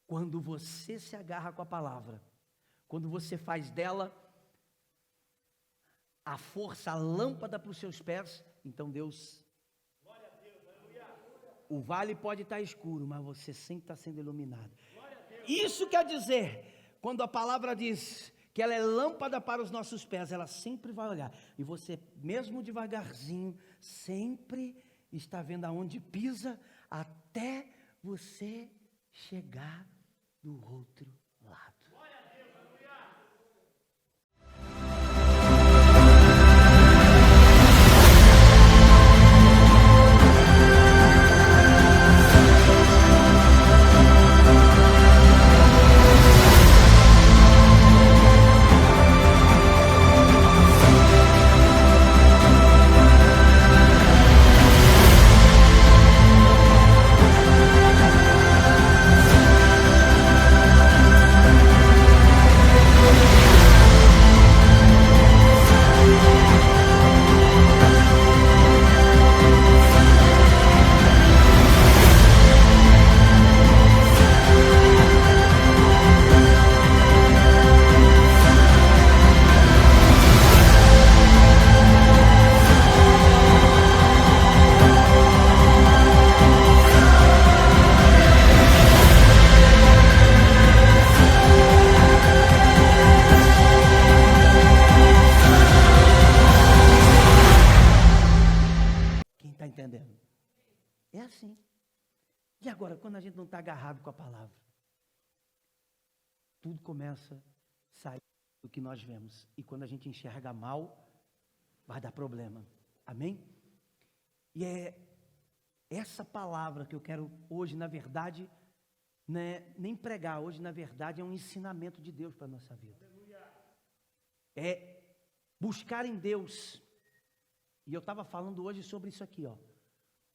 Quando você se agarra com a palavra, quando você faz dela a força, a lâmpada para os seus pés, então Deus... O vale pode estar escuro, mas você sempre está sendo iluminado. Isso quer dizer, quando a palavra diz que ela é lâmpada para os nossos pés, ela sempre vai olhar. E você, mesmo devagarzinho, sempre está vendo aonde pisa, até você chegar do outro lado. É assim. E agora, quando a gente não está agarrado com a palavra, tudo começa a sair do que nós vemos. E quando a gente enxerga mal, vai dar problema. Amém? E é essa palavra que eu quero hoje, na verdade, né, nem pregar. Hoje, na verdade, é um ensinamento de Deus para a nossa vida. É buscar em Deus. E eu estava falando hoje sobre isso aqui, ó.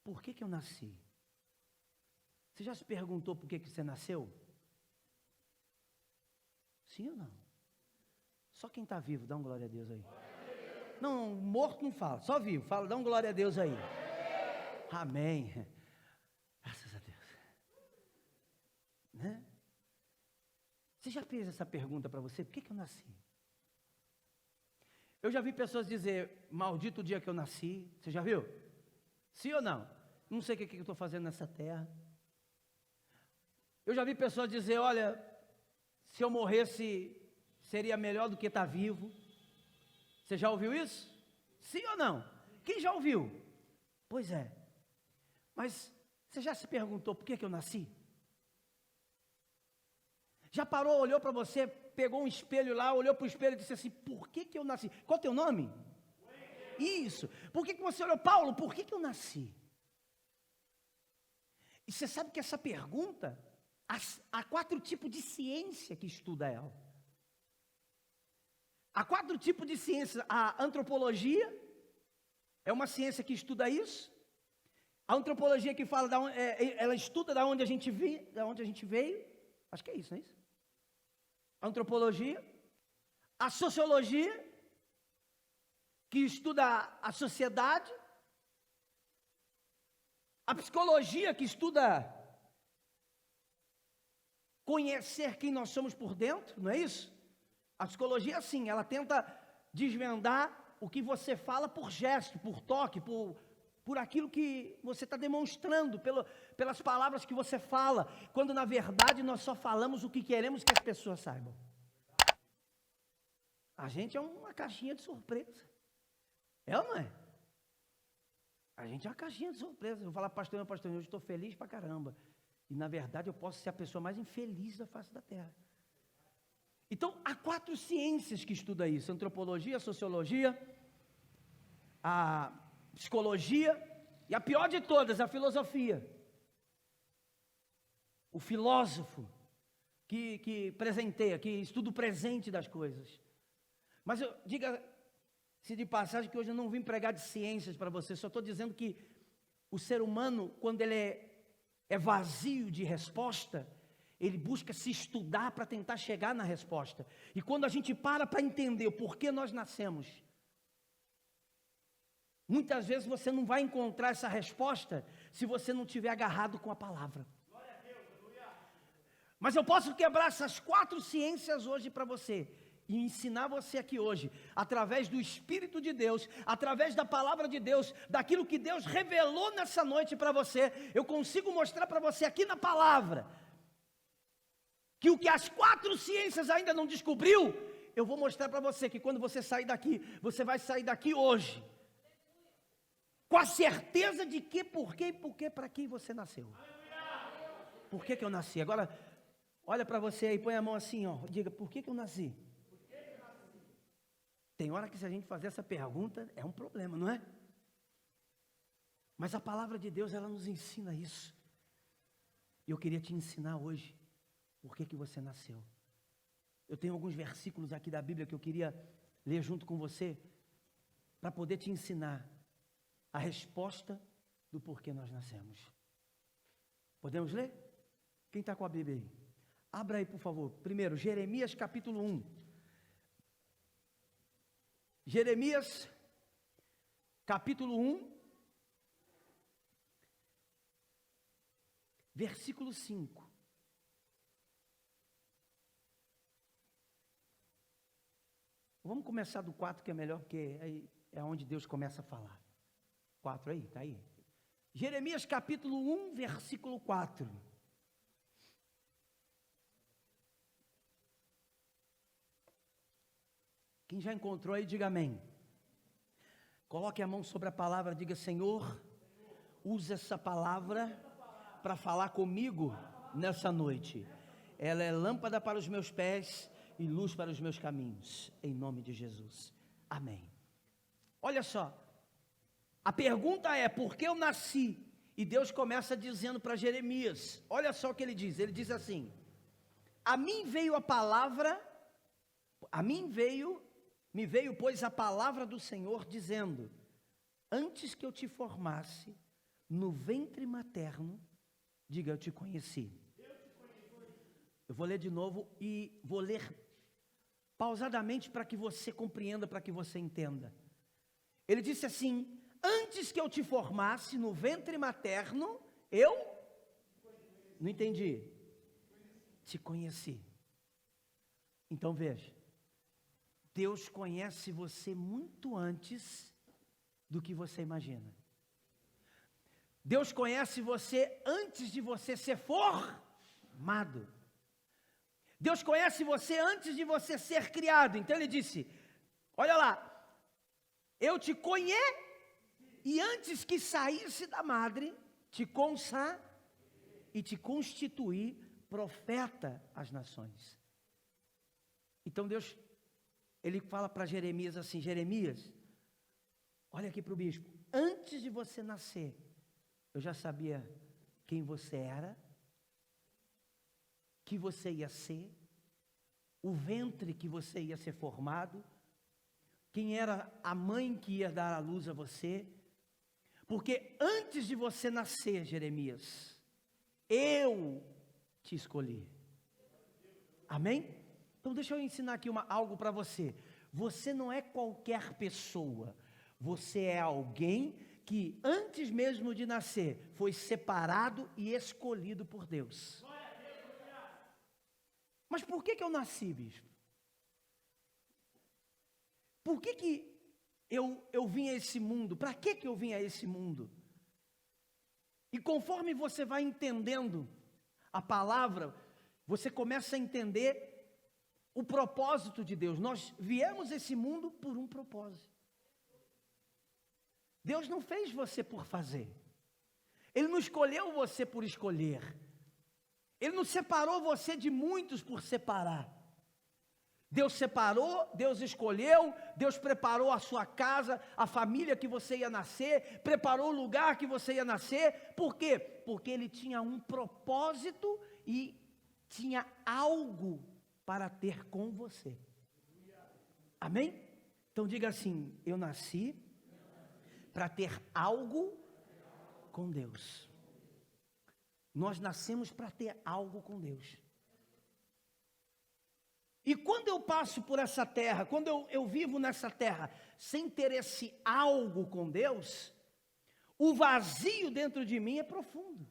Por que eu nasci? Você já se perguntou por que você nasceu? Sim ou não? Só quem está vivo, dá um glória a Deus aí. Não, morto não fala, só vivo, fala, dá um glória a Deus aí. Amém. Graças a Deus. Né? Você já fez essa pergunta para você? Por que eu nasci? Eu já vi pessoas dizer, maldito o dia que eu nasci. Você já viu? Sim ou não? Não sei o que eu estou fazendo nessa terra. Eu já vi pessoas dizer, olha, se eu morresse, seria melhor do que estar vivo. Você já ouviu isso? Sim ou não? Quem já ouviu? Pois é. Mas você já se perguntou por que eu nasci? Já parou, olhou para você, pegou um espelho lá, olhou para o espelho e disse assim, por que eu nasci? Qual é o teu nome? Isso. Por que você olhou, Paulo, por que eu nasci? E você sabe que essa pergunta, há 4 tipos de ciência que estuda ela. Há 4 tipos de ciência. A antropologia é uma ciência que estuda isso. A antropologia que fala, ela estuda da onde a gente veio. Acho que é isso, não é isso? A antropologia. A sociologia, que estuda a sociedade. A psicologia, que estuda conhecer quem nós somos por dentro, não é isso? A psicologia, assim, ela tenta desvendar o que você fala por gesto, por toque, por aquilo que você está demonstrando, pelas palavras que você fala, quando na verdade nós só falamos o que queremos que as pessoas saibam. A gente é uma caixinha de surpresa. É ou não é? A gente é uma caixinha de surpresa. Eu vou falar, pastor, hoje eu estou feliz pra caramba. E na verdade eu posso ser a pessoa mais infeliz da face da terra. Então, há 4 ciências que estudam isso: antropologia, a sociologia, a psicologia e a pior de todas, a filosofia. O filósofo que presenteia, que estuda o presente das coisas. Mas diga-se de passagem que hoje eu não vim pregar de ciências para você, só estou dizendo que o ser humano, quando ele é vazio de resposta, ele busca se estudar para tentar chegar na resposta. E quando a gente para entender o porquê nós nascemos, muitas vezes você não vai encontrar essa resposta se você não estiver agarrado com a palavra. Mas eu posso quebrar essas 4 ciências hoje para você e ensinar você aqui hoje, através do Espírito de Deus, através da palavra de Deus, daquilo que Deus revelou nessa noite para você. Eu consigo mostrar para você aqui na palavra, que o que as 4 ciências ainda não descobriu, eu vou mostrar para você que quando você sair daqui, você vai sair daqui hoje, com a certeza de que, por quê, para quem você nasceu. Por que eu nasci? Agora, olha para você aí, põe a mão assim, ó, diga, por que eu nasci? Tem hora que se a gente fazer essa pergunta, é um problema, não é? Mas a palavra de Deus, ela nos ensina isso. E eu queria te ensinar hoje, por que você nasceu. Eu tenho alguns versículos aqui da Bíblia que eu queria ler junto com você, para poder te ensinar a resposta do porquê nós nascemos. Podemos ler? Quem está com a Bíblia aí? Abra aí, por favor. Primeiro, Jeremias capítulo 1. Jeremias capítulo 1, versículo 5. Vamos começar do 4, que é melhor, porque aí é onde Deus começa a falar. 4 aí, está aí. Jeremias capítulo 1, versículo 4. Quem já encontrou aí, diga amém. Coloque a mão sobre a palavra, diga: Senhor, usa essa palavra para falar comigo nessa noite. Ela é lâmpada para os meus pés e luz para os meus caminhos, em nome de Jesus, amém. Olha só, a pergunta é, por que eu nasci? E Deus começa dizendo para Jeremias, olha só o que ele diz assim: a mim veio a palavra, me veio pois a palavra do Senhor dizendo, antes que eu te formasse no ventre materno, diga, eu te conheci. Eu vou ler de novo e vou ler pausadamente para que você compreenda, para que você entenda. Ele disse assim: antes que eu te formasse no ventre materno, eu não entendi. Te conheci. Então veja, Deus conhece você muito antes do que você imagina. Deus conhece você antes de você ser formado. Deus conhece você antes de você ser criado. Então ele disse, olha lá, eu te conheço e antes que saísse da madre, te consagrei e te constituí profeta às nações. Então Deus, ele fala para Jeremias assim, Jeremias, olha aqui para o bispo, antes de você nascer, eu já sabia quem você era, que você ia ser, o ventre que você ia ser formado, quem era a mãe que ia dar a luz a você, porque antes de você nascer, Jeremias, eu te escolhi. Amém? Então deixa eu ensinar aqui algo para você. Você não é qualquer pessoa, você é alguém que antes mesmo de nascer, foi separado e escolhido por Deus. Mas por que eu nasci, bispo? Por que eu vim a esse mundo? Para que eu vim a esse mundo? E conforme você vai entendendo a palavra, você começa a entender o propósito de Deus. Nós viemos a esse mundo por um propósito. Deus não fez você por fazer. Ele não escolheu você por escolher. Ele não separou você de muitos por separar. Deus separou, Deus escolheu, Deus preparou a sua casa, a família que você ia nascer, preparou o lugar que você ia nascer. Por quê? Porque Ele tinha um propósito e tinha algo para ter com você. Amém? Então diga assim, eu nasci para ter algo com Deus. Nós nascemos para ter algo com Deus. E quando eu passo por essa terra, quando eu vivo nessa terra, sem ter esse algo com Deus, o vazio dentro de mim é profundo.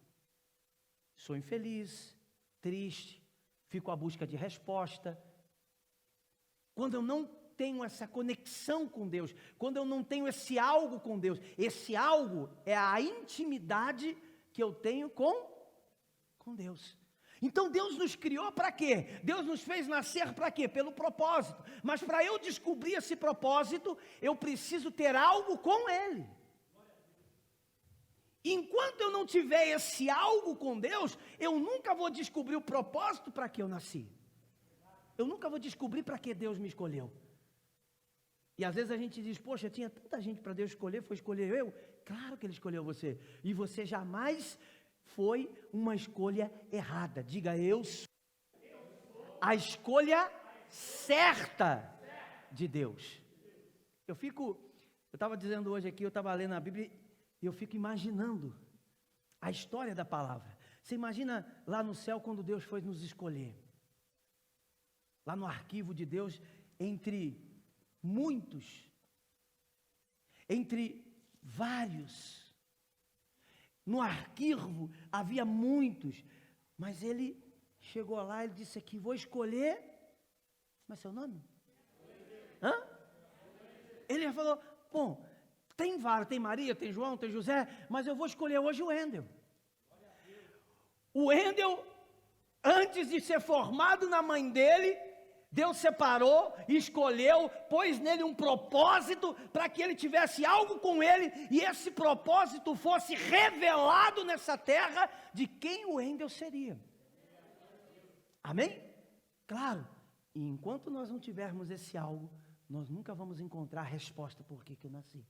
Sou infeliz, triste, fico à busca de resposta. Quando eu não tenho essa conexão com Deus, quando eu não tenho esse algo com Deus, esse algo é a intimidade que eu tenho com Deus. Então Deus nos criou para quê? Deus nos fez nascer para quê? Pelo propósito. Mas para eu descobrir esse propósito, eu preciso ter algo com Ele. Enquanto eu não tiver esse algo com Deus, eu nunca vou descobrir o propósito para que eu nasci. Eu nunca vou descobrir para que Deus me escolheu. E às vezes a gente diz, poxa, tinha tanta gente para Deus escolher, foi escolher eu? Claro que Ele escolheu você. E você jamais foi uma escolha errada. Diga, eu sou a escolha certa de Deus. Eu estava dizendo hoje aqui, eu estava lendo a Bíblia e eu fico imaginando a história da palavra. Você imagina lá no céu quando Deus foi nos escolher. Lá no arquivo de Deus, entre muitos, entre vários. No arquivo havia muitos, mas ele chegou lá, ele disse aqui, vou escolher, como é seu nome? Hã? Ele falou, bom, tem vários, tem Maria, tem João, tem José, mas eu vou escolher hoje o Wendel. O Wendel, antes de ser formado na mãe dele, Deus separou, escolheu, pôs nele um propósito para que ele tivesse algo com ele e esse propósito fosse revelado nessa terra de quem o Wendel seria. Amém? Claro, e enquanto nós não tivermos esse algo, nós nunca vamos encontrar a resposta por que eu nasci.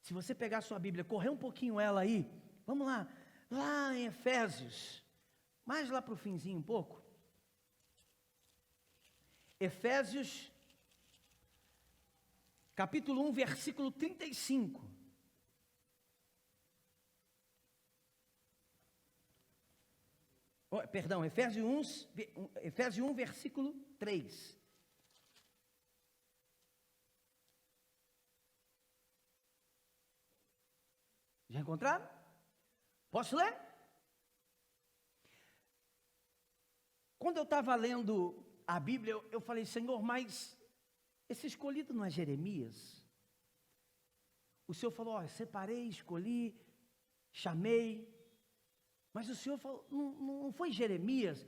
Se você pegar a sua Bíblia, correr um pouquinho ela aí, vamos lá, lá em Efésios, mais lá para o finzinho um pouco. Efésios, capítulo 1, versículo 35. Perdão, Efésios 1, versículo 3. Já encontraram? Posso ler? Quando eu estava lendo a Bíblia, eu falei, Senhor, mas esse escolhido não é Jeremias? O Senhor falou, separei, escolhi, chamei, mas o Senhor falou, não foi Jeremias?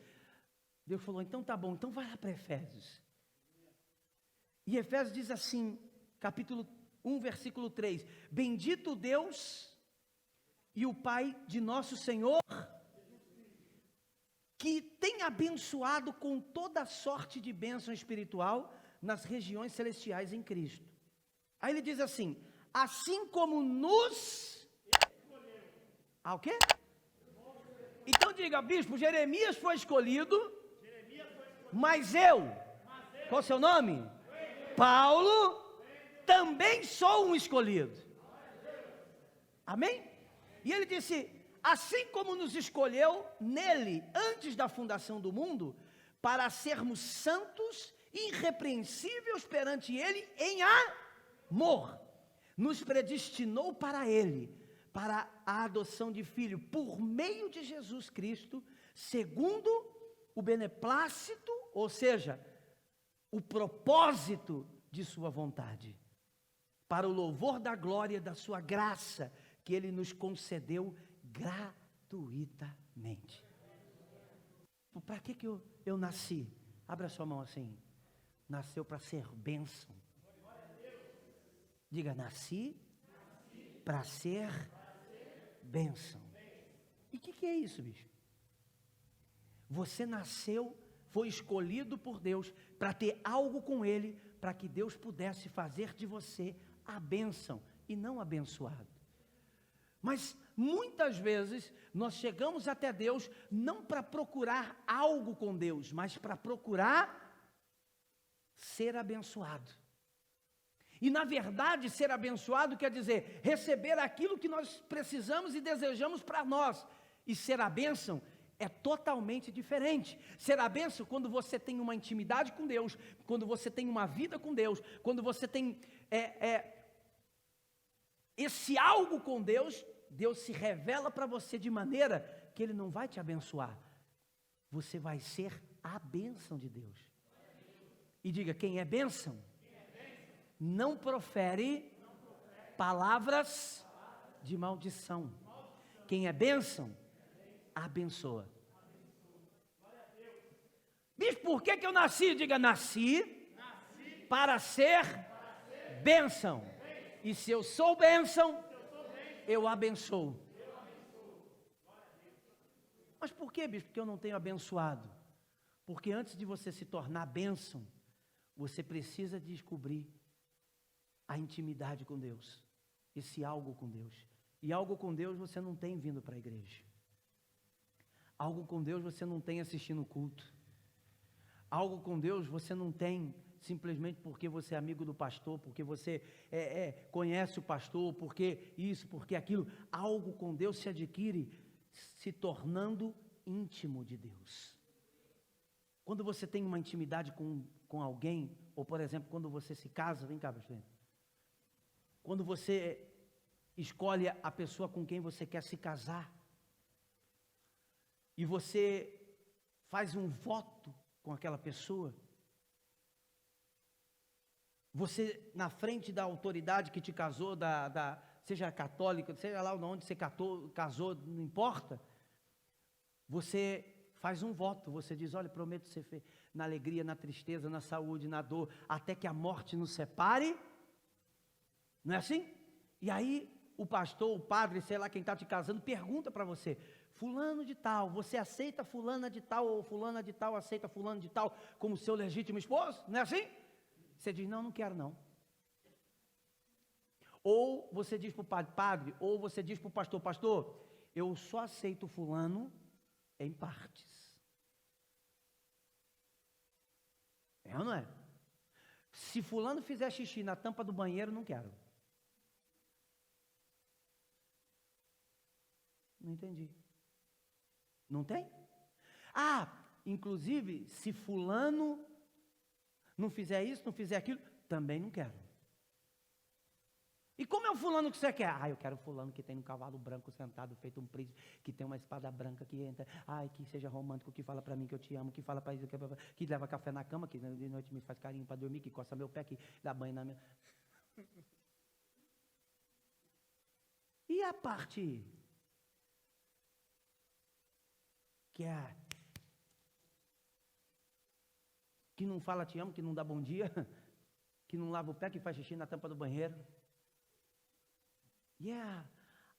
Deus falou, então tá bom, então vai lá para Efésios. E Efésios diz assim, capítulo 1, versículo 3, bendito Deus e o Pai de nosso Senhor, que tem abençoado com toda sorte de bênção espiritual nas regiões celestiais em Cristo. Aí ele diz assim, assim como nos... O quê? Então diga, bispo, Jeremias foi escolhido, mas eu, qual é o seu nome? Paulo, também sou um escolhido. Amém? E ele disse, assim como nos escolheu nele, antes da fundação do mundo, para sermos santos, irrepreensíveis perante ele, em amor, nos predestinou para ele, para a adoção de filho, por meio de Jesus Cristo, segundo o beneplácito, ou seja, o propósito de sua vontade, para o louvor da glória da sua graça, que ele nos concedeu gratuitamente. Para que eu nasci? Abra sua mão assim. Nasceu para ser bênção. Diga, nasci para ser bênção. E o que é isso, bicho? Você nasceu, foi escolhido por Deus para ter algo com Ele, para que Deus pudesse fazer de você a bênção e não abençoado. Mas muitas vezes nós chegamos até Deus não para procurar algo com Deus, mas para procurar ser abençoado. E na verdade ser abençoado quer dizer receber aquilo que nós precisamos e desejamos para nós. E ser a bênção é totalmente diferente. Ser a bênção quando você tem uma intimidade com Deus, quando você tem uma vida com Deus, quando você tem esse algo com Deus, Deus se revela para você de maneira que Ele não vai te abençoar. você vai ser a bênção de Deus. E diga, quem é bênção, não profere palavras de maldição. Quem é bênção, abençoa. Bispo, por que eu nasci? Diga, nasci para ser bênção. E se eu sou bênção, eu abençoo. Mas por que, bispo, que eu não tenho abençoado? Porque antes de você se tornar bênção, você precisa descobrir a intimidade com Deus, esse algo com Deus. E algo com Deus você não tem vindo para a igreja. Algo com Deus você não tem assistindo o culto. Algo com Deus você não tem simplesmente porque você é amigo do pastor, porque você conhece o pastor, porque isso, porque aquilo. Algo com Deus se adquire se tornando íntimo de Deus. Quando você tem uma intimidade com alguém, ou por exemplo, quando você se casa, vem cá, pastor. Quando você escolhe a pessoa com quem você quer se casar, e você faz um voto com aquela pessoa, você, na frente da autoridade que te casou, seja católica, seja lá onde você casou, não importa, você faz um voto, você diz, olha, prometo ser na alegria, na tristeza, na saúde, na dor, até que a morte nos separe, não é assim? E aí, o pastor, o padre, sei lá quem está te casando, pergunta para você, fulano de tal, você aceita fulana de tal, ou fulana de tal aceita fulano de tal, como seu legítimo esposo, não é assim? Você diz, não quero não. Ou você diz para o padre, ou você diz para o pastor, eu só aceito fulano em partes. É ou não é? Se fulano fizer xixi na tampa do banheiro, não quero. Não entendi. Não tem? Inclusive, se fulano não fizer isso, não fizer aquilo, também não quero. E como é o fulano que você quer? Eu quero fulano que tem um cavalo branco sentado, feito um príncipe, que tem uma espada branca que entra, que seja romântico, que fala para mim que eu te amo, que fala para isso, que leva café na cama, que de noite me faz carinho para dormir, que coça meu pé, que dá banho na minha... E a parte que não fala te amo, que não dá bom dia, que não lava o pé, que faz xixi na tampa do banheiro.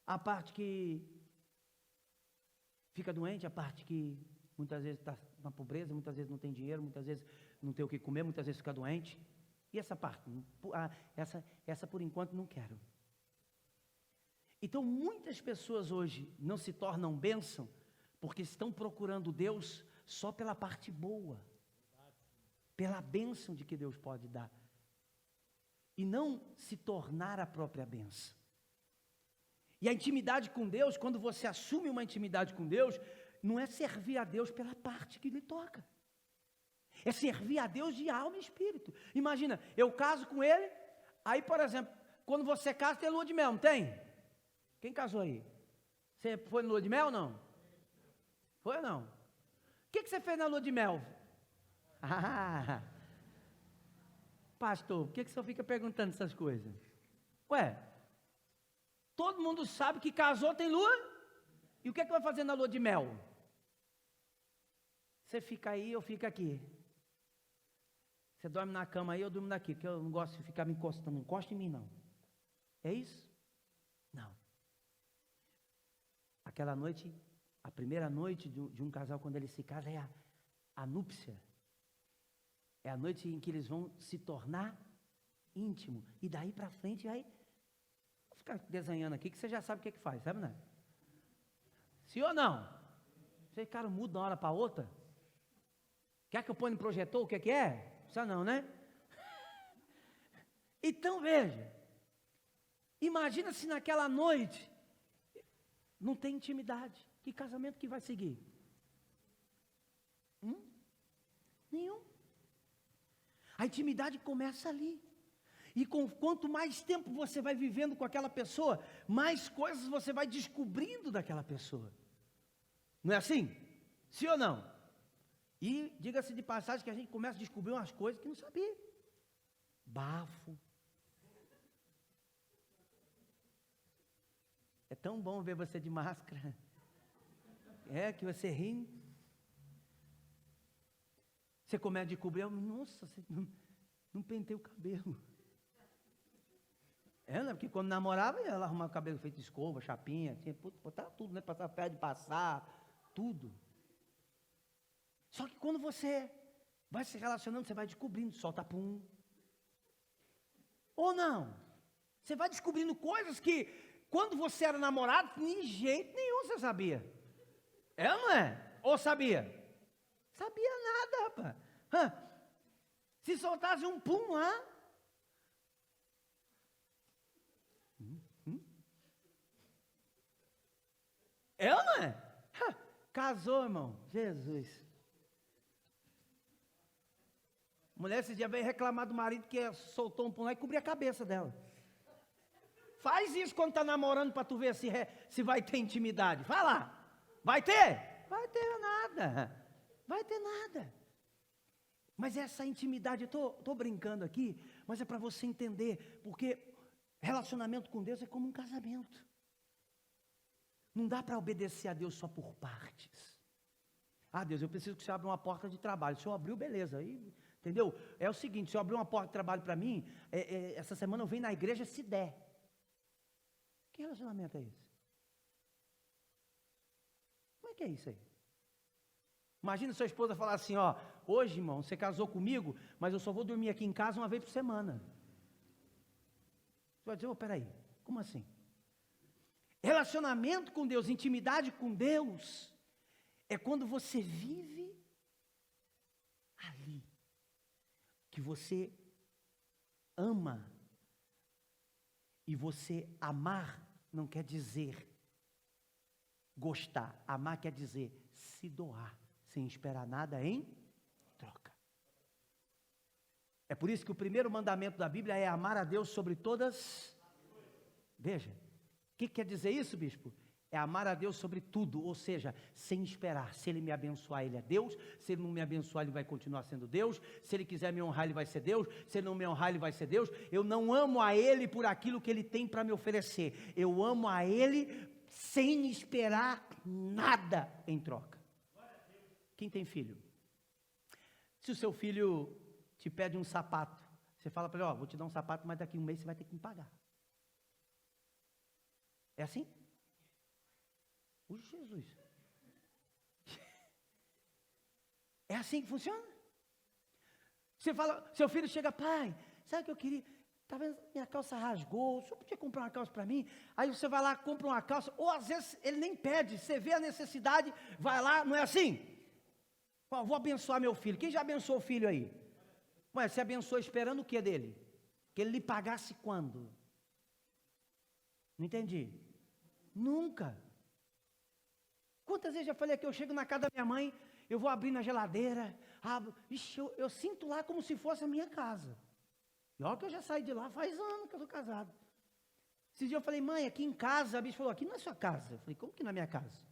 A parte que fica doente, a parte que muitas vezes está na pobreza, muitas vezes não tem dinheiro, muitas vezes não tem o que comer, muitas vezes fica doente. E essa parte, essa por enquanto não quero. Então muitas pessoas hoje não se tornam bênção, porque estão procurando Deus só pela parte boa, pela bênção de que Deus pode dar, e não se tornar a própria bênção. E a intimidade com Deus, quando você assume uma intimidade com Deus, não é servir a Deus pela parte que lhe toca, é servir a Deus de alma e espírito. Imagina, eu caso com ele, aí por exemplo, quando você casa tem lua de mel, não tem? Quem casou aí? Você foi na lua de mel ou não? Foi ou não? O que você fez na lua de mel? Pastor, por que o senhor fica perguntando essas coisas? Todo mundo sabe que casou tem lua, e o que vai fazer na lua de mel? Você fica aí, eu fico aqui. Você dorme na cama aí, eu durmo daqui, porque eu não gosto de ficar me encostando, não encosta em mim não. É isso? Não. Aquela noite, a primeira noite de um casal, quando ele se casa, é a núpcia. É a noite em que eles vão se tornar íntimo. E daí para frente vai... Vou ficar desenhando aqui, que você já sabe o que faz, sabe, né? Sim ou não? Vocês ficaram mudos de uma hora para outra? Quer que eu ponha no projetor? O que é? Só não, né? Então veja. Imagina se naquela noite não tem intimidade. Que casamento que vai seguir? Nenhum. A intimidade começa ali. E quanto mais tempo você vai vivendo com aquela pessoa, mais coisas você vai descobrindo daquela pessoa. Não é assim? Sim ou não? E diga-se de passagem que a gente começa a descobrir umas coisas que não sabia. Bafo. É tão bom ver você de máscara. É, que você ri. Você começa a descobrir, nossa, você não pentei o cabelo. É, né? Porque quando namorava, ela arrumava o cabelo feito de escova, chapinha, tinha, botava tudo, né? Passava pé de passar, tudo. Só que quando você vai se relacionando, você vai descobrindo, solta pum. Ou não? Você vai descobrindo coisas que, quando você era namorado, de jeito nenhum você sabia. É ou não é? Ou sabia? Sabia nada, rapaz. Se soltasse um pum lá. É ou não é? Casou, irmão. Jesus. Mulher esse dia veio reclamar do marido que soltou um pum lá e cobriu a cabeça dela. Faz isso quando está namorando para tu ver se vai ter intimidade. Vai lá. Vai ter? Vai ter nada. Vai ter nada. Mas essa intimidade, eu estou brincando aqui, mas é para você entender, porque relacionamento com Deus é como um casamento. Não dá para obedecer a Deus só por partes. Ah, Deus, eu preciso que você abra uma porta de trabalho. O Senhor abriu, beleza. Aí, entendeu? É o seguinte, se o Senhor abrir uma porta de trabalho para mim, essa semana eu venho na igreja se der. Que relacionamento é esse? Como é que é isso aí? Imagina sua esposa falar assim, ó, hoje, irmão, você casou comigo, mas eu só vou dormir aqui em casa uma vez por semana. Você vai dizer, oh, peraí, como assim? Relacionamento com Deus, intimidade com Deus, é quando você vive ali, que você ama, e você amar não quer dizer gostar, amar quer dizer se doar, sem esperar nada em troca. É por isso que o primeiro mandamento da Bíblia é amar a Deus sobre todas. Veja, o que quer dizer isso, bispo? É amar a Deus sobre tudo, ou seja, sem esperar. Se Ele me abençoar, Ele é Deus. Se Ele não me abençoar, Ele vai continuar sendo Deus. Se Ele quiser me honrar, Ele vai ser Deus. Se Ele não me honrar, Ele vai ser Deus. Eu não amo a Ele por aquilo que Ele tem para me oferecer. Eu amo a Ele sem esperar nada em troca. Quem tem filho? Se o seu filho te pede um sapato, você fala para ele, ó, vou te dar um sapato, mas daqui a um mês você vai ter que me pagar. É assim? Jesus. É assim que funciona? Você fala, seu filho chega, pai, sabe o que eu queria? Tá vendo, minha calça rasgou, o senhor podia comprar uma calça para mim? Aí você vai lá, compra uma calça, ou às vezes ele nem pede, você vê a necessidade, vai lá, não é assim? Vou abençoar meu filho. Quem já abençoou o filho aí? Ué, você abençoou esperando o que dele? Que ele lhe pagasse quando? Não entendi. Nunca. Quantas vezes já falei que eu chego na casa da minha mãe, eu vou abrir na geladeira, abro, ixi, eu sinto lá como se fosse a minha casa. E olha que eu já saí de lá faz anos que eu estou casado. Esse dia eu falei, mãe, aqui em casa, a bicha falou, aqui não é sua casa. Eu falei, como que não é minha casa?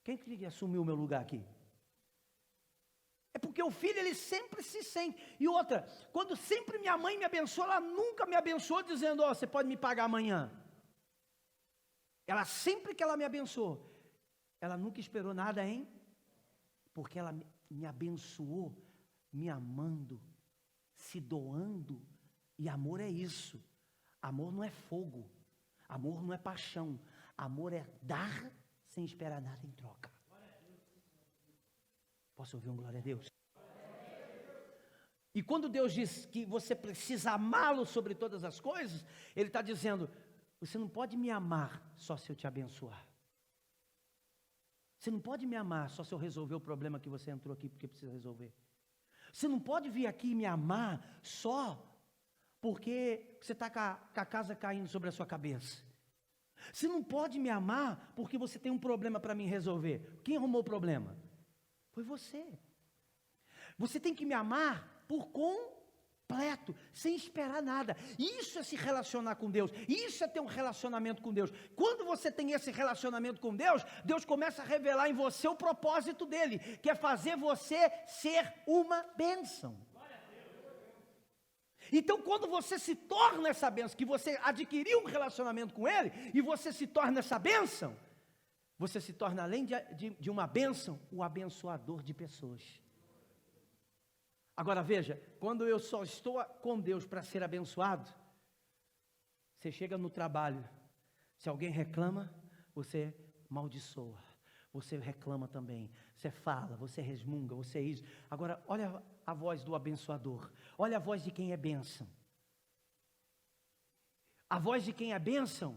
Quem que assumiu o meu lugar aqui? É porque o filho, ele sempre se sente. E outra, quando sempre minha mãe me abençoa, ela nunca me abençoou dizendo, ó, você pode me pagar amanhã. Ela sempre que ela me abençoou, ela nunca esperou nada, hein? Porque ela me abençoou, me amando, se doando. E amor é isso. Amor não é fogo. Amor não é paixão. Amor é dar sem esperar nada em troca. Posso ouvir um glória a Deus? E quando Deus diz que você precisa amá-lo sobre todas as coisas, Ele está dizendo, você não pode me amar só se eu te abençoar. Você não pode me amar só se eu resolver o problema que você entrou aqui porque precisa resolver. Você não pode vir aqui e me amar só porque você está com a casa caindo sobre a sua cabeça. Você não pode me amar porque você tem um problema para mim resolver. Quem arrumou o problema? Foi você. Você tem que me amar por completo, sem esperar nada. Isso é se relacionar com Deus, isso é ter um relacionamento com Deus. Quando você tem esse relacionamento com Deus, Deus começa a revelar em você o propósito dele, que é fazer você ser uma bênção. Então, quando você se torna essa bênção, que você adquiriu um relacionamento com ele, e você se torna essa bênção, você se torna, além de uma bênção, o abençoador de pessoas. Agora veja, quando eu só estou com Deus para ser abençoado, você chega no trabalho, se alguém reclama, você maldiçoa, você reclama também, você fala, você resmunga, você isso. Agora, olha a voz do abençoador, olha a voz de quem é bênção. A voz de quem é bênção,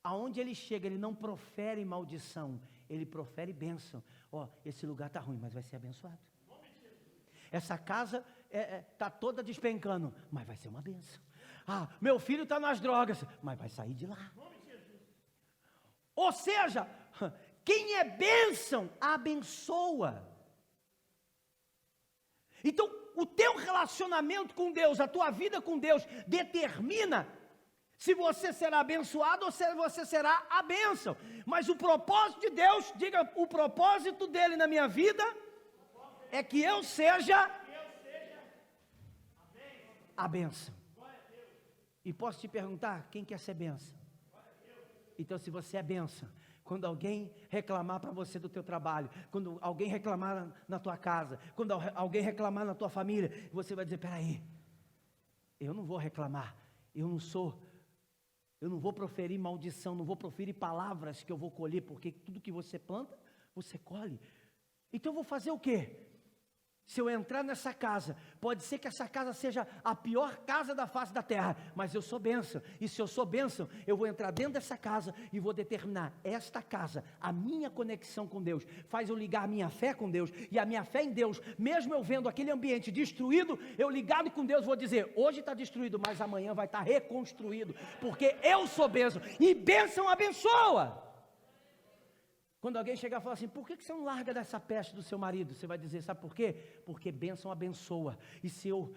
aonde ele chega, ele não profere maldição, ele profere bênção. Ó, esse lugar está ruim, mas vai ser abençoado. Essa casa está toda despencando, mas vai ser uma bênção. Ah, meu filho está nas drogas, mas vai sair de lá. Ou seja, quem é bênção, abençoa. Então, o teu relacionamento com Deus, a tua vida com Deus, determina se você será abençoado ou se você será a bênção. Mas o propósito de Deus, diga, o propósito dele na minha vida é que eu seja a bênção. E posso te perguntar, quem quer ser bênção? Então, se você é bênção, quando alguém reclamar para você do teu trabalho, quando alguém reclamar na tua casa, quando alguém reclamar na tua família, você vai dizer, peraí, eu não vou reclamar, eu não vou proferir maldição, não vou proferir palavras que eu vou colher, porque tudo que você planta, você colhe. Então eu vou fazer o quê? Se eu entrar nessa casa, pode ser que essa casa seja a pior casa da face da terra, mas eu sou bênção, e se eu sou bênção, eu vou entrar dentro dessa casa e vou determinar, esta casa, a minha conexão com Deus, faz eu ligar a minha fé com Deus, e a minha fé em Deus, mesmo eu vendo aquele ambiente destruído, eu ligado com Deus vou dizer, hoje está destruído, mas amanhã vai estar reconstruído, porque eu sou bênção, e bênção abençoa. Quando alguém chegar e falar assim, por que você não larga dessa peste do seu marido? Você vai dizer, sabe por quê? Porque bênção abençoa. E se eu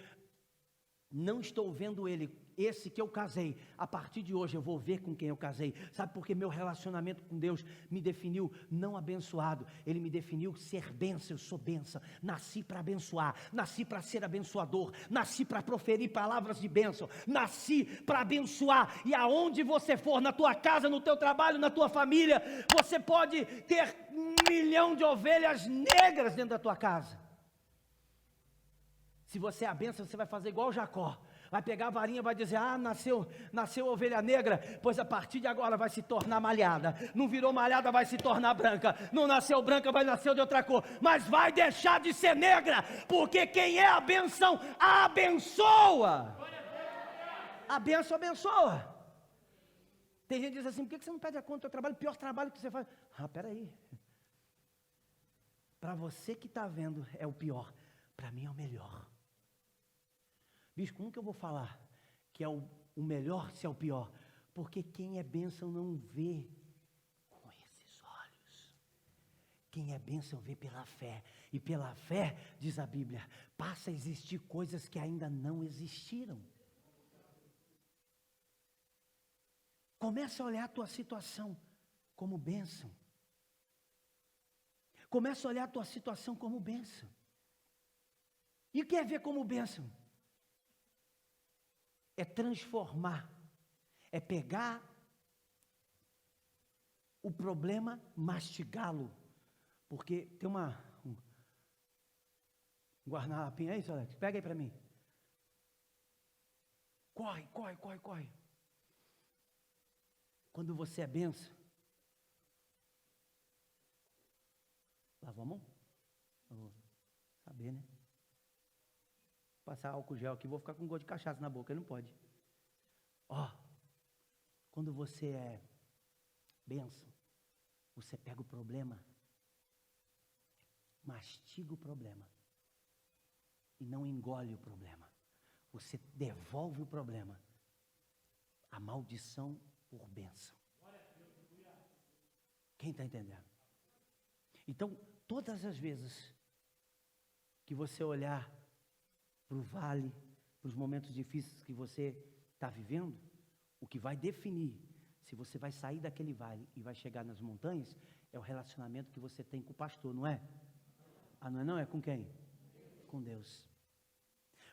não estou vendo ele, esse que eu casei, a partir de hoje eu vou ver com quem eu casei. Sabe por que meu relacionamento com Deus me definiu não abençoado? Ele me definiu ser bênção, eu sou bênção. Nasci para abençoar, nasci para ser abençoador, nasci para proferir palavras de bênção, nasci para abençoar. E aonde você for, na tua casa, no teu trabalho, na tua família, você pode ter 1 milhão de ovelhas negras dentro da tua casa. Se você é a bênção, você vai fazer igual Jacó. Vai pegar a varinha e vai dizer, nasceu ovelha negra, pois a partir de agora vai se tornar malhada. Não virou malhada, vai se tornar branca. Não nasceu branca, vai nascer de outra cor. Mas vai deixar de ser negra, porque quem é a bênção, abençoa. A bênção abençoa. Tem gente que diz assim, por que você não pede a conta do teu trabalho? O pior trabalho que você faz. Peraí. Para você que está vendo é o pior, para mim é o melhor. Bicho, como que eu vou falar que é o melhor se é o pior? Porque quem é bênção não vê com esses olhos. Quem é bênção vê pela fé. E pela fé, diz a Bíblia, passa a existir coisas que ainda não existiram. Começa a olhar a tua situação como bênção. Começa a olhar a tua situação como bênção. E o que é ver como bênção? É transformar, é pegar o problema, mastigá-lo. Porque tem um guardanapinho aí, Alex? Pega aí para mim. Corre. Quando você é bênção, lavou a mão? Vou saber, né? Passar álcool gel aqui, vou ficar com gosto de cachaça na boca, ele não pode. Quando você é bênção, você pega o problema, mastiga o problema, e não engole o problema. Você devolve o problema, a maldição por bênção. Quem está entendendo? Então, todas as vezes que você olhar para o vale, para os momentos difíceis que você está vivendo, o que vai definir se você vai sair daquele vale e vai chegar nas montanhas, é o relacionamento que você tem com o pastor, não é? Ah, não é não? É com quem? Com Deus.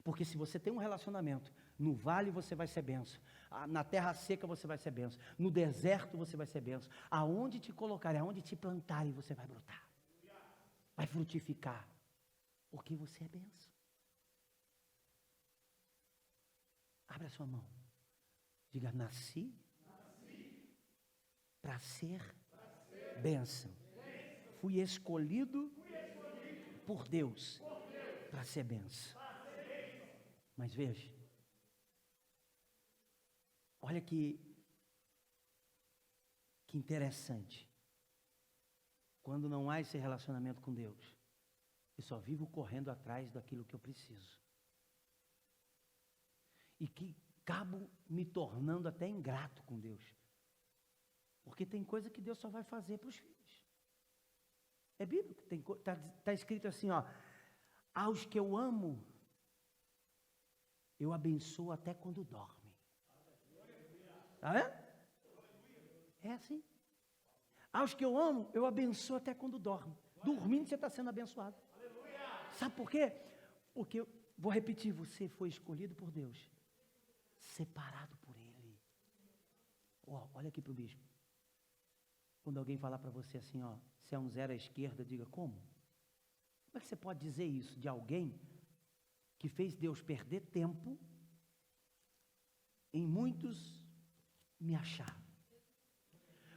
Porque se você tem um relacionamento, no vale você vai ser benção, na terra seca você vai ser benção, no deserto você vai ser benção, aonde te colocarem, aonde te plantarem, você vai brotar, vai frutificar, porque você é benção. Abra sua mão, diga: nasci para ser bênção, fui escolhido por Deus para ser bênção. Mas veja, olha que interessante, quando não há esse relacionamento com Deus, eu só vivo correndo atrás daquilo que eu preciso, e que acabo me tornando até ingrato com Deus, porque tem coisa que Deus só vai fazer para os filhos. É bíblico, está escrito assim, ó: aos que eu amo, eu abençoo até quando dorme. Está vendo? É assim. Aos que eu amo, eu abençoo até quando dorme. Dormindo você está sendo abençoado. Sabe por quê? Porque, vou repetir, você foi escolhido por Deus, separado por Ele. Olha aqui para o bispo. Quando alguém falar para você assim, ó, você é um zero à esquerda, diga: como? Como é que você pode dizer isso de alguém que fez Deus perder tempo em muitos me achar?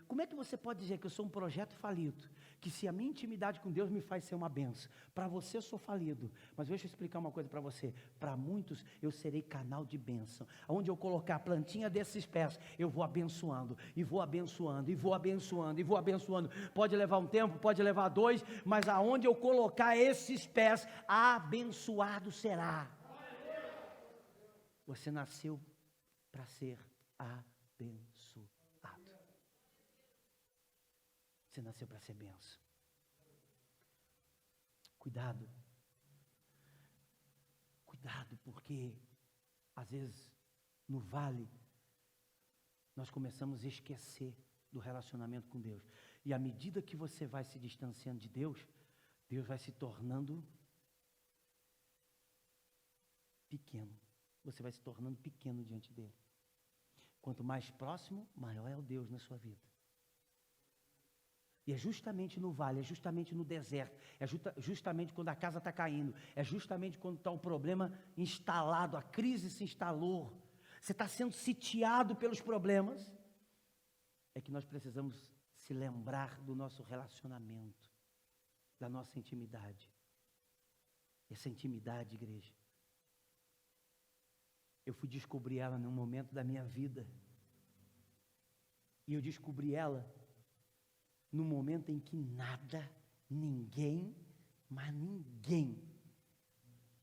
Como é que você pode dizer que eu sou um projeto falido, que se a minha intimidade com Deus me faz ser uma benção, para você eu sou falido, mas deixa eu explicar uma coisa para você: para muitos eu serei canal de bênção, onde eu colocar a plantinha desses pés, eu vou abençoando, e vou abençoando, e vou abençoando, e vou abençoando. Pode levar um tempo, pode levar 2, mas aonde eu colocar esses pés, abençoado será. Você nasceu para ser abençoado. Você nasceu para ser benção. Cuidado. Cuidado, porque às vezes no vale nós começamos a esquecer do relacionamento com Deus. E à medida que você vai se distanciando de Deus, Deus vai se tornando pequeno. Você vai se tornando pequeno diante dele. Quanto mais próximo, maior é o Deus na sua vida. E é justamente no vale, é justamente no deserto, é justamente quando a casa está caindo, é justamente quando está o problema instalado, a crise se instalou, você está sendo sitiado pelos problemas, é que nós precisamos se lembrar do nosso relacionamento, da nossa intimidade. Essa intimidade, igreja, eu fui descobrir ela num momento da minha vida, e eu descobri ela no momento em que nada, ninguém, mas ninguém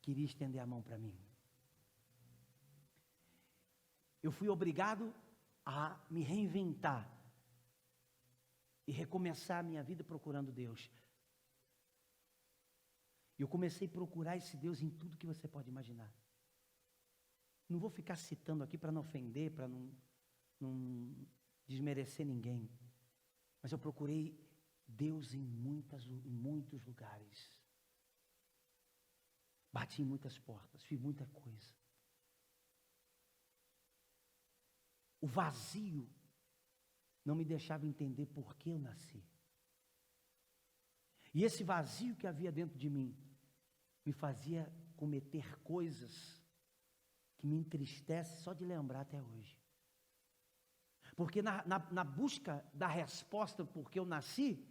queria estender a mão para mim. Eu fui obrigado a me reinventar e recomeçar a minha vida procurando Deus. E eu comecei a procurar esse Deus em tudo que você pode imaginar. Não vou ficar citando aqui para não ofender, para não desmerecer ninguém. Mas eu procurei Deus em muitos lugares. Bati em muitas portas, fiz muita coisa. O vazio não me deixava entender por que eu nasci. E esse vazio que havia dentro de mim me fazia cometer coisas que me entristecem só de lembrar até hoje. Porque na busca da resposta por que eu nasci,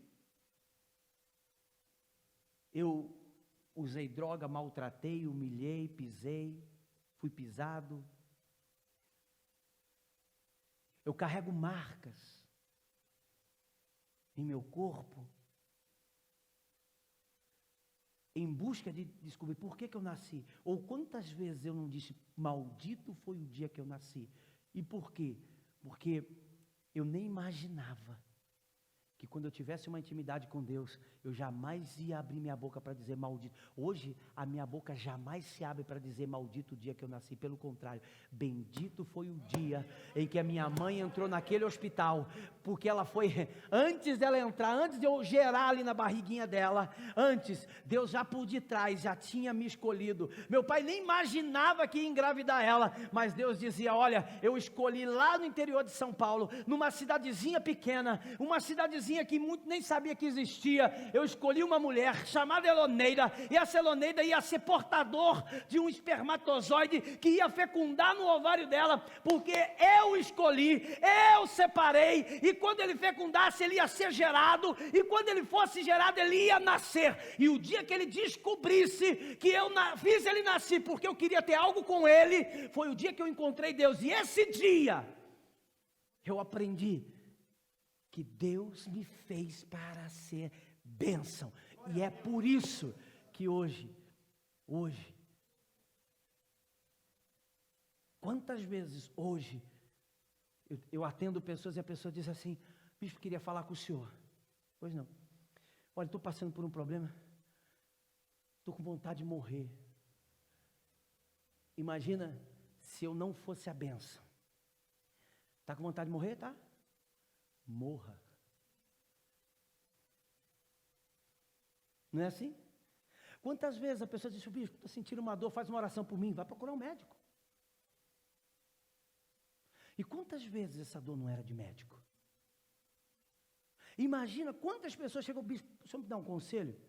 eu usei droga, maltratei, humilhei, pisei, fui pisado. Eu carrego marcas em meu corpo, em busca de descobrir por que eu nasci. Ou quantas vezes eu não disse: maldito foi o dia que eu nasci. E por quê? Porque eu nem imaginava que quando eu tivesse uma intimidade com Deus, eu jamais ia abrir minha boca para dizer maldito. Hoje, a minha boca jamais se abre para dizer maldito o dia que eu nasci. Pelo contrário, bendito foi o dia em que a minha mãe entrou naquele hospital, porque ela foi, antes dela entrar, antes de eu gerar ali na barriguinha dela, antes, Deus já por detrás, já tinha me escolhido. Meu pai nem imaginava que ia engravidar ela, mas Deus dizia, olha, eu escolhi lá no interior de São Paulo, numa cidadezinha pequena, uma cidadezinha que muito nem sabia que existia, eu escolhi uma mulher chamada Eloneida, e essa Eloneida ia ser portador de um espermatozoide que ia fecundar no ovário dela, porque eu escolhi, eu separei, e quando ele fecundasse, ele ia ser gerado, e quando ele fosse gerado, ele ia nascer, e o dia que ele descobrisse que eu fiz ele nascer, porque eu queria ter algo com ele, foi o dia que eu encontrei Deus, e esse dia, eu aprendi que Deus me fez para ser bênção, e é por isso que hoje, quantas vezes hoje, eu atendo pessoas e a pessoa diz assim, bispo, queria falar com o senhor. Pois não, olha, estou passando por um problema, estou com vontade de morrer. Imagina se eu não fosse a bênção. Está com vontade de morrer, tá? Morra. Não é assim? Quantas vezes a pessoa diz, bispo, estou sentindo uma dor, faz uma oração por mim, vai procurar um médico. E quantas vezes essa dor não era de médico? Imagina quantas pessoas chegam, bispo, o senhor me dá um conselho?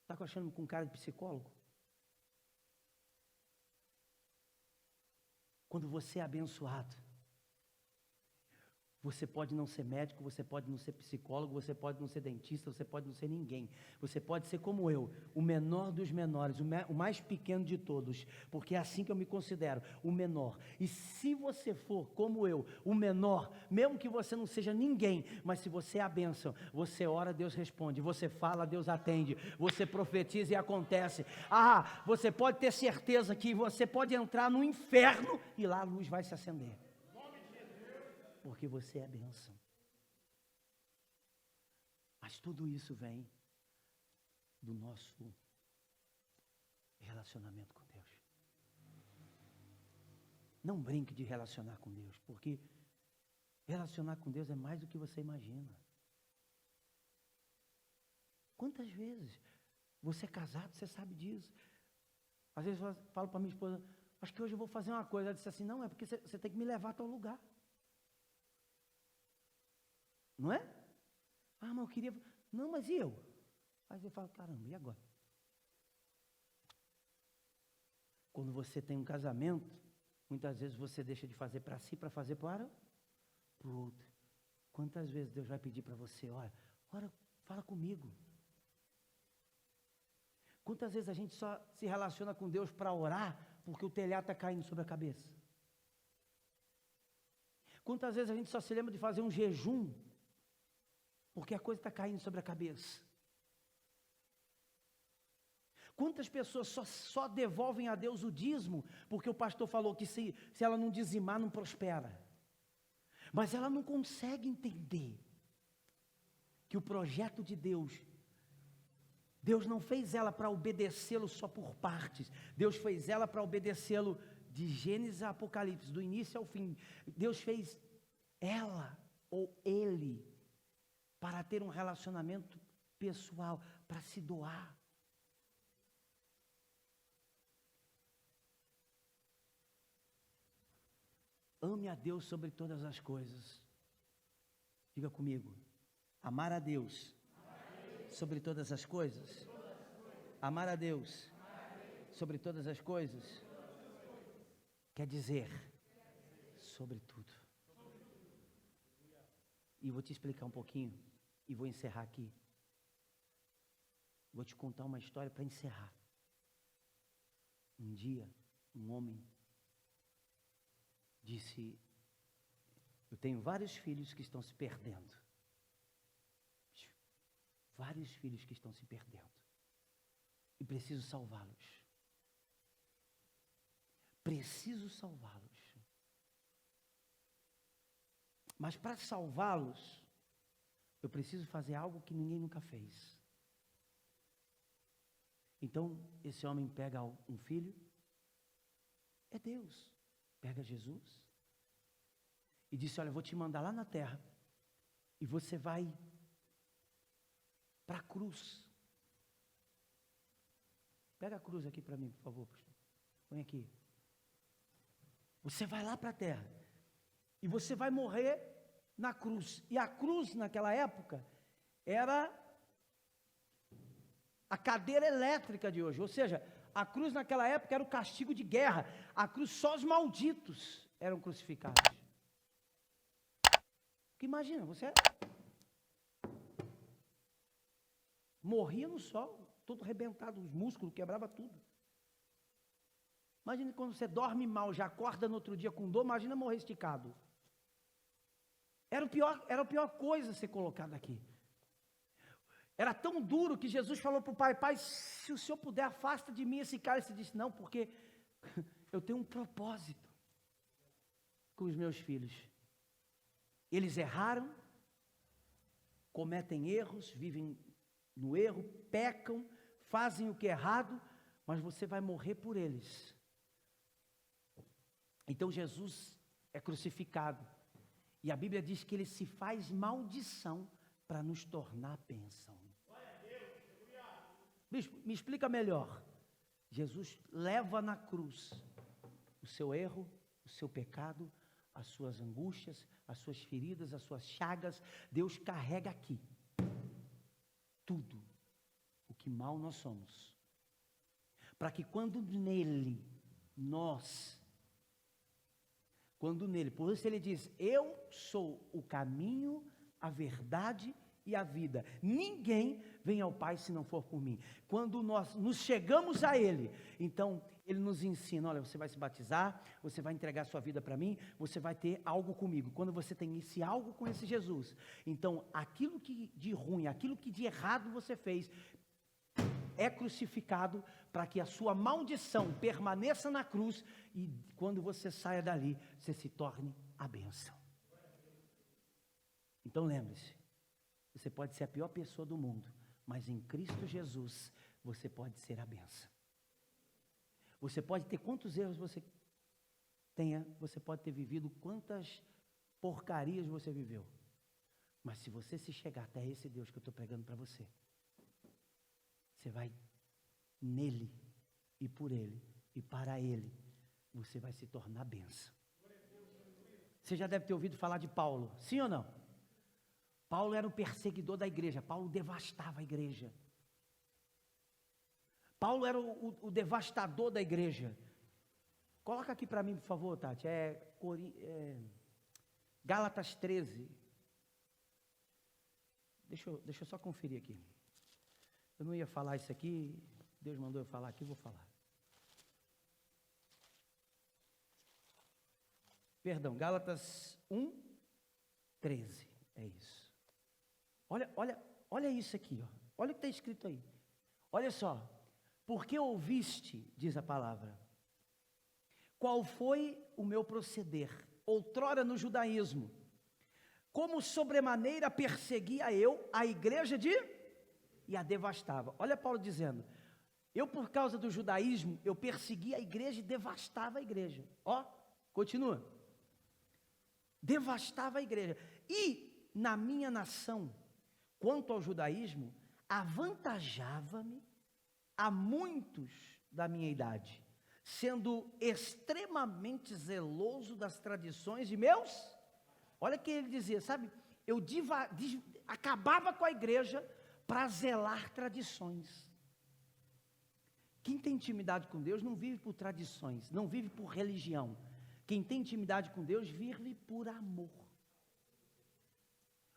Está achando com cara de psicólogo? Quando você é abençoado, você pode não ser médico, você pode não ser psicólogo, você pode não ser dentista, você pode não ser ninguém. Você pode ser como eu, o menor dos menores, o mais pequeno de todos, porque é assim que eu me considero, o menor. E se você for como eu, o menor, mesmo que você não seja ninguém, mas se você é a bênção, você ora, Deus responde, você fala, Deus atende, você profetiza e acontece. Ah, você pode ter certeza que você pode entrar no inferno e lá a luz vai se acender. Porque você é bênção. Mas tudo isso vem do nosso relacionamento com Deus. Não brinque de relacionar com Deus, porque relacionar com Deus é mais do que você imagina. Quantas vezes você é casado, você sabe disso. Às vezes eu falo para minha esposa, acho que hoje eu vou fazer uma coisa. Ela disse assim, não, é porque você tem que me levar a tal lugar. Não é? Ah, mas eu queria... Não, mas e eu? Aí você fala, caramba, e agora? Quando você tem um casamento, muitas vezes você deixa de fazer para si, para fazer para o outro. Quantas vezes Deus vai pedir para você, olha, fala comigo. Quantas vezes a gente só se relaciona com Deus para orar, porque o telhado está caindo sobre a cabeça? Quantas vezes a gente só se lembra de fazer um jejum, porque a coisa está caindo sobre a cabeça? Quantas pessoas só devolvem a Deus o dízimo, porque o pastor falou que se ela não dizimar, não prospera. Mas ela não consegue entender que o projeto de Deus não fez ela para obedecê-lo só por partes. Deus fez ela para obedecê-lo de Gênesis a Apocalipse, do início ao fim. Deus fez ela ou ele para ter um relacionamento pessoal, para se doar. Ame a Deus sobre todas as coisas. Diga comigo. Amar a Deus sobre todas as coisas. Amar a Deus sobre todas as coisas. Quer dizer, sobre tudo. E vou te explicar um pouquinho. E vou encerrar aqui. Vou te contar uma história para encerrar. Um dia, um homem disse, eu tenho vários filhos que estão se perdendo. Vários filhos que estão se perdendo. E preciso salvá-los. Preciso salvá-los. Mas para salvá-los, eu preciso fazer algo que ninguém nunca fez. Então, esse homem pega um filho, é Deus, pega Jesus, e disse, olha, eu vou te mandar lá na terra, e você vai para a cruz. Pega a cruz aqui para mim, por favor, pastor. Põe aqui. Você vai lá para a terra, e você vai morrer na cruz. E a cruz, naquela época, era a cadeira elétrica de hoje. Ou seja, a cruz naquela época era o castigo de guerra. A cruz, só os malditos eram crucificados. Porque imagina, você morria no sol, todo arrebentado, os músculos, quebrava tudo. Imagina quando você dorme mal, já acorda no outro dia com dor, imagina morrer esticado. Era a pior coisa ser colocado aqui. Era tão duro que Jesus falou para o pai, pai, se o senhor puder, afasta de mim esse cálice. Ele disse, não, porque eu tenho um propósito com os meus filhos. Eles erraram, cometem erros, vivem no erro, pecam, fazem o que é errado, mas você vai morrer por eles. Então Jesus é crucificado, e a Bíblia diz que ele se faz maldição para nos tornar bênção. Bispo, me explica melhor. Jesus leva na cruz o seu erro, o seu pecado, as suas angústias, as suas feridas, as suas chagas. Deus carrega aqui tudo o que mal nós somos, para que quando nele, por isso ele diz, eu sou o caminho, a verdade e a vida, ninguém vem ao Pai se não for por mim. Quando nós nos chegamos a ele, então ele nos ensina, olha, você vai se batizar, você vai entregar sua vida para mim, você vai ter algo comigo. Quando você tem esse algo com esse Jesus, então aquilo que de ruim, aquilo que de errado você fez, é crucificado para que a sua maldição permaneça na cruz, e quando você saia dali, você se torne a bênção. Então lembre-se, você pode ser a pior pessoa do mundo, mas em Cristo Jesus, você pode ser a bênção. Você pode ter quantos erros você tenha, você pode ter vivido quantas porcarias você viveu, mas se você se chegar até esse Deus que eu estou pregando para você, você vai nele, e por ele, e para ele, você vai se tornar bênção. Você já deve ter ouvido falar de Paulo, sim ou não? Paulo era o perseguidor da igreja, Paulo devastava a igreja. Paulo era o devastador da igreja. Coloca aqui para mim, por favor, Tati, Gálatas 13. Deixa eu só conferir aqui. Eu não ia falar isso aqui, Deus mandou eu falar aqui, vou falar. Perdão, Gálatas 1, 13, é isso. Olha isso aqui, ó. Olha o que está escrito aí. Olha só, porque ouviste, diz a palavra, qual foi o meu proceder, outrora no judaísmo, como sobremaneira perseguia eu a igreja e a devastava. Olha Paulo dizendo, eu por causa do judaísmo, eu perseguia a igreja e devastava a igreja. Ó, continua. Devastava a igreja. E na minha nação, quanto ao judaísmo, avantajava-me a muitos da minha idade, sendo extremamente zeloso das tradições de meus. Olha o que ele dizia, sabe? Eu acabava com a igreja para zelar tradições. Quem tem intimidade com Deus não vive por tradições, não vive por religião. Quem tem intimidade com Deus vive por amor.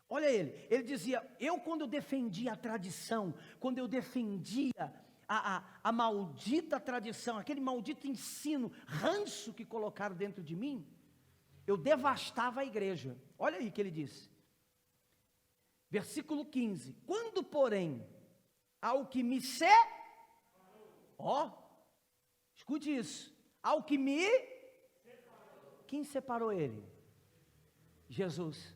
Olha ele dizia, eu quando eu defendia a tradição, quando eu defendia a maldita tradição, aquele maldito ensino, ranço que colocaram dentro de mim, eu devastava a igreja. Olha aí o que ele disse. Versículo 15, quando porém, ao que me escute isso, ao que quem separou ele? Jesus.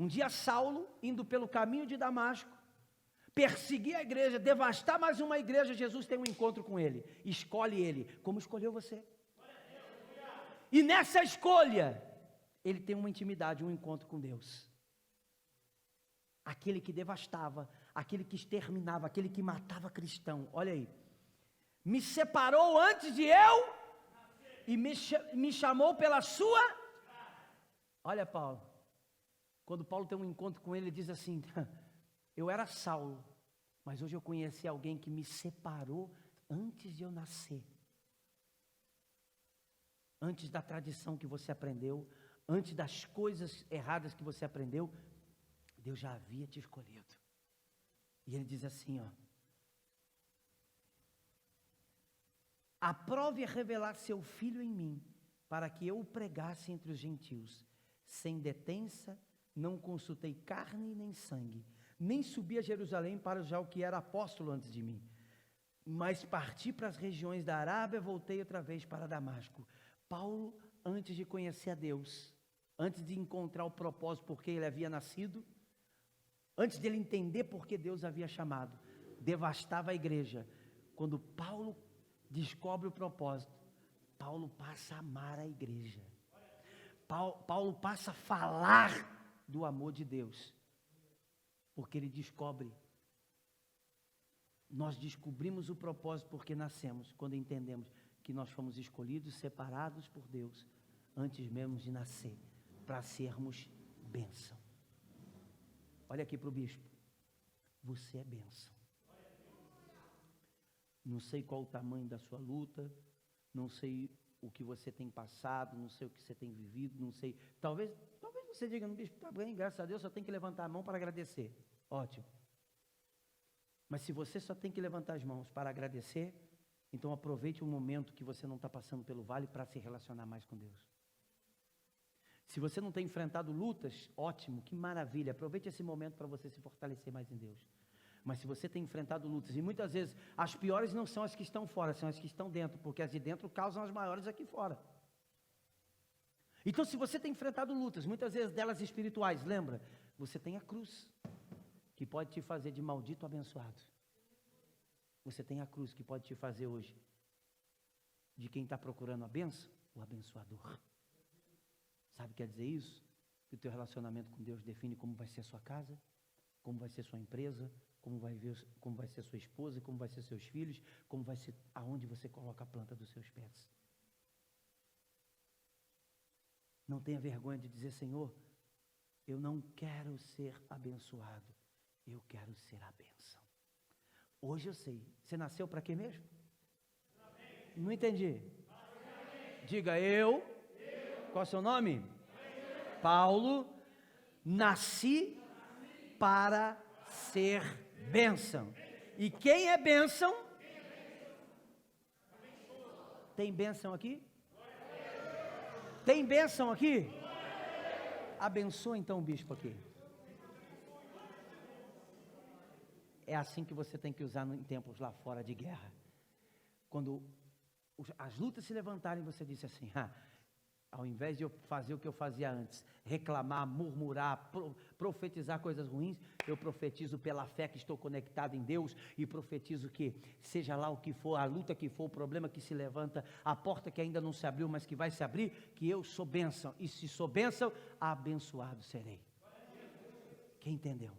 Um dia Saulo, indo pelo caminho de Damasco, perseguir a igreja, devastar mais uma igreja, Jesus tem um encontro com ele, escolhe ele, como escolheu você. E nessa escolha, ele tem uma intimidade, um encontro com Deus. Aquele que devastava, aquele que exterminava, aquele que matava cristão, olha aí. Me separou antes de eu e me chamou pela sua. Olha Paulo, quando Paulo tem um encontro com ele, ele diz assim, eu era Saulo, mas hoje eu conheci alguém que me separou antes de eu nascer. Antes da tradição que você aprendeu, antes das coisas erradas que você aprendeu, Deus já havia te escolhido. E ele diz assim, ó. Aprove revelar seu filho em mim, para que eu o pregasse entre os gentios. Sem detença, não consultei carne nem sangue, nem subi a Jerusalém para já o que era apóstolo antes de mim. Mas parti para as regiões da Arábia, voltei outra vez para Damasco. Paulo, antes de conhecer a Deus, antes de encontrar o propósito por que ele havia nascido, antes de ele entender por que Deus havia chamado, devastava a igreja. Quando Paulo descobre o propósito, Paulo passa a amar a igreja. Paulo passa a falar do amor de Deus, porque ele descobre. Nós descobrimos o propósito porque nascemos, quando entendemos que nós fomos escolhidos, separados por Deus, antes mesmo de nascer, para sermos bênção. Olha aqui para o bispo, você é bênção. Não sei qual o tamanho da sua luta, não sei o que você tem passado, não sei o que você tem vivido, não sei, talvez você diga, no bispo, está bem, graças a Deus, só tem que levantar a mão para agradecer, ótimo. Mas se você só tem que levantar as mãos para agradecer, então aproveite o momento que você não está passando pelo vale para se relacionar mais com Deus. Se você não tem enfrentado lutas, ótimo, que maravilha, aproveite esse momento para você se fortalecer mais em Deus. Mas se você tem enfrentado lutas, e muitas vezes as piores não são as que estão fora, são as que estão dentro, porque as de dentro causam as maiores aqui fora. Então se você tem enfrentado lutas, muitas vezes delas espirituais, lembra, você tem a cruz, que pode te fazer de maldito a abençoado. Você tem a cruz que pode te fazer hoje de quem está procurando a bênção, o abençoador. Sabe o que quer dizer isso? Que o teu relacionamento com Deus define como vai ser a sua casa, como vai ser sua empresa, como vai ser sua esposa, como vai ser seus filhos, como vai ser aonde você coloca a planta dos seus pés. Não tenha vergonha de dizer, Senhor, eu não quero ser abençoado, eu quero ser a bênção. Hoje eu sei. Você nasceu para quê mesmo? Não entendi. Diga eu. Qual é o seu nome? Paulo. Nasci para ser bênção. E quem é bênção? Tem bênção aqui? Tem bênção aqui? Abençoa então o bispo aqui. É assim que você tem que usar em tempos lá fora de guerra. Quando as lutas se levantarem, você disse assim, ao invés de eu fazer o que eu fazia antes, reclamar, murmurar, profetizar coisas ruins, eu profetizo pela fé que estou conectado em Deus e profetizo que, seja lá o que for, a luta que for, o problema que se levanta, a porta que ainda não se abriu, mas que vai se abrir, que eu sou bênção, e se sou bênção, abençoado serei. Quem entendeu?